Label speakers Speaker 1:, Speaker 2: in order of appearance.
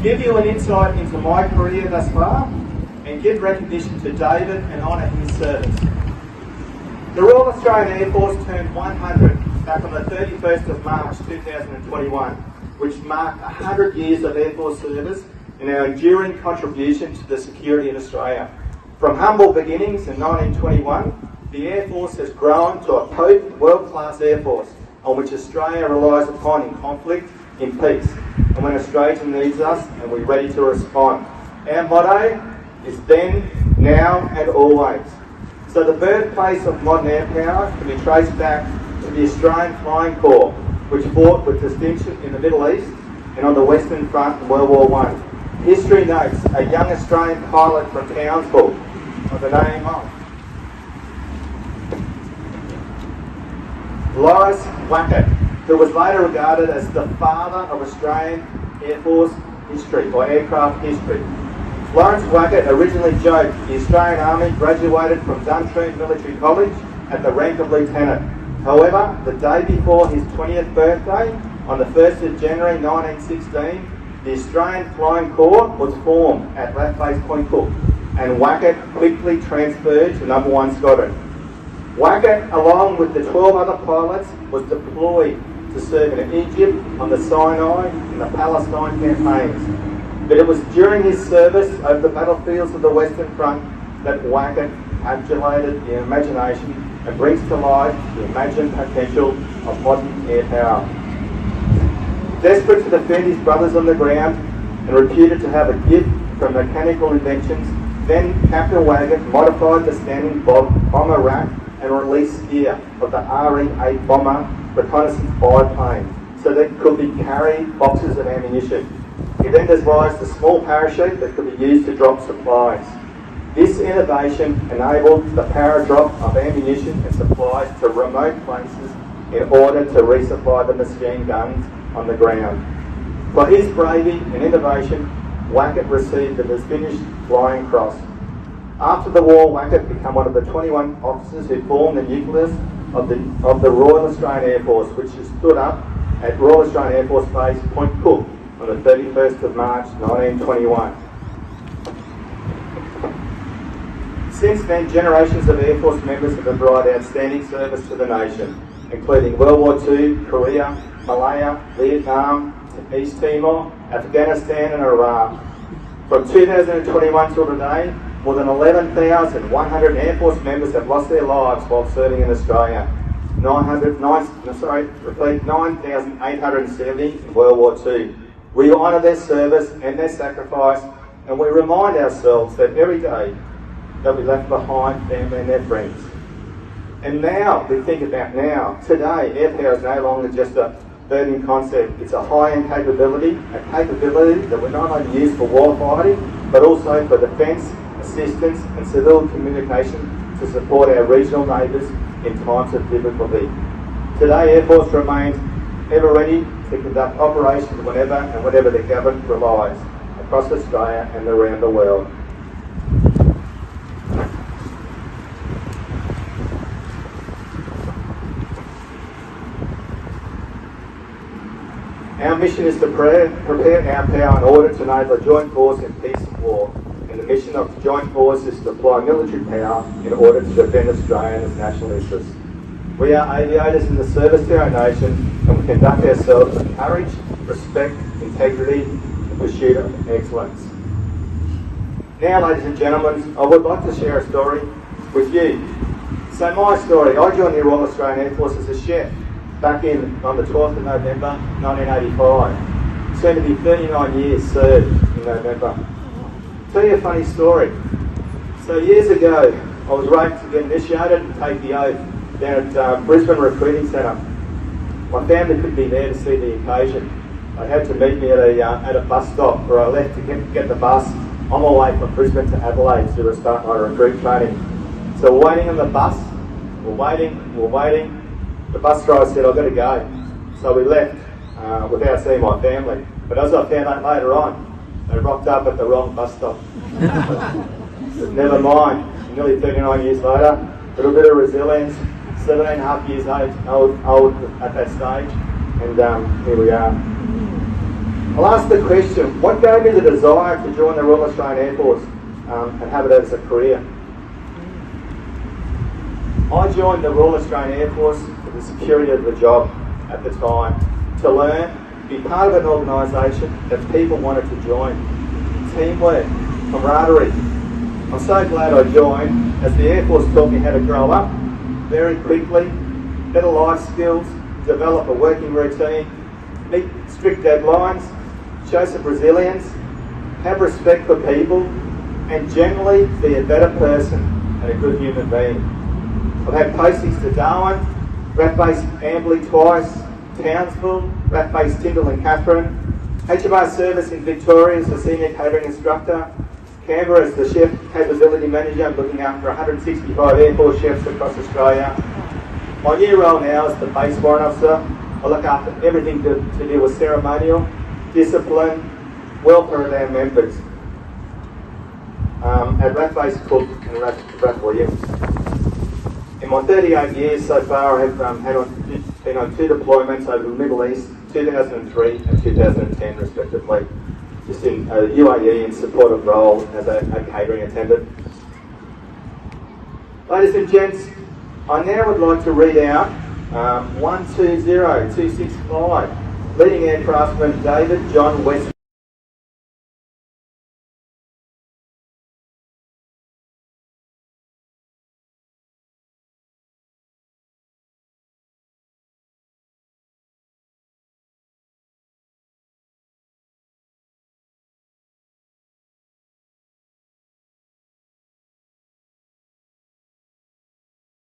Speaker 1: give you an insight into my career thus far and give recognition to David and honour his service. The Royal Australian Air Force turned 100 back on the 31st of March 2021, which marked 100 years of Air Force service and our enduring contribution to the security in Australia. From humble beginnings in 1921, the Air Force has grown to a potent world-class Air Force on which Australia relies upon in conflict, in peace, and when Australia needs us and we're ready to respond. Our motto is then, now and always. So the birthplace of modern air power can be traced back to the Australian Flying Corps, which fought with distinction in the Middle East and on the Western Front in World War I. History notes a young Australian pilot from Townsville by the name of Lawrence Wackett, who was later regarded as the father of Australian Air Force history, or aircraft history. Lawrence Wackett originally joked the Australian Army graduated from Duntroon Military College at the rank of lieutenant. However, the day before his 20th birthday, on the 1st of January 1916, the Australian Flying Corps was formed at RAAF Base Point Cook, and Wackett quickly transferred to No. 1 Squadron. Wackett, along with the 12 other pilots, was deployed to serve in Egypt, on the Sinai, and the Palestine campaigns. But it was during his service over the battlefields of the Western Front that Wackett captivated the imagination and brings to life the imagined potential of modern air power. Desperate to defend his brothers on the ground and reputed to have a gift for mechanical inventions, then Captain Wackett modified the standing bomber rack and released gear of the RE-8 bomber reconnaissance biplane so that it could be carried boxes of ammunition. He then devised a small parachute that could be used to drop supplies. This innovation enabled the power drop of ammunition and supplies to remote places in order to resupply the machine guns on the ground. For his bravery and innovation, Wackett received the Distinguished Flying Cross. After the war, Wackett became one of the 21 officers who formed the nucleus of the Royal Australian Air Force, which is stood up at Royal Australian Air Force Base Point Cook on the 31st of March 1921. Since then, generations of Air Force members have provided outstanding service to the nation, including World War II, Korea, Malaya, Vietnam, East Timor, Afghanistan and Iraq. From 2021 till today, more than 11,100 Air Force members have lost their lives while serving in Australia. 9,870 in World War II. We honour their service and their sacrifice, and we remind ourselves that every day they'll be left behind family and their friends. And now, we think about now, today, air power is no longer just a burning concept. It's a high-end capability, a capability that we not only use for warfighting, but also for defence, assistance and civil communication to support our regional neighbours in times of difficulty. Today, Air Force remains ever ready to conduct operations whenever and whatever the government relies across Australia and around the world. Our mission is to prepare our power in order to enable a joint force in peace and war. And the mission of the Joint Force is to apply military power in order to defend Australia and its national interests. We are aviators in the service to our nation, and we conduct ourselves with courage, respect, integrity, and pursuit of excellence. Now, ladies and gentlemen, I would like to share a story with you. So my story, I joined the Royal Australian Air Force as a chef back on the 12th of November 1985. Soon to be 39 years served in November. Tell you a funny story. So years ago, I was raised to get initiated and take the oath down at Brisbane Recruiting Centre. My family couldn't be there to see the occasion. They had to meet me at a bus stop where I left to get the bus on my way from Brisbane to Adelaide to start my recruit training. So we're waiting on the bus, we're waiting. The bus driver said, I've got to go. So we left without seeing my family. But as I found out later on, they rocked up at the wrong bus stop. But never mind, nearly 39 years later, a little bit of resilience, 17.5 years old at that stage, and here we are. I'll ask the question, what gave me the desire to join the Royal Australian Air Force and have it as a career? I joined the Royal Australian Air Force for the security of the job at the time, to learn, be part of an organisation that people wanted to join. Teamwork, camaraderie. I'm so glad I joined, as the Air Force taught me how to grow up very quickly, better life skills, develop a working routine, meet strict deadlines, show some resilience, have respect for people, and generally be a better person and a good human being. I've had postings to Darwin, RAF Base Amberley twice, Townsville, RAF Base Tyndall and Katherine, HMR service in Victoria as the senior catering instructor, Canberra as the chef capability manager, looking after 165 Air Force chefs across Australia. My new role now is the base warrant officer. I look after everything to do with ceremonial, discipline, welfare of our members. At RAF Base Cook and RAF Williams. In my 38 years so far, I have been on 2 deployments over the Middle East, 2003 and 2010 respectively, just in UAE in supportive role as a catering attendant. Ladies and gents, I now would like to read out 120265, leading aircraftman David John West.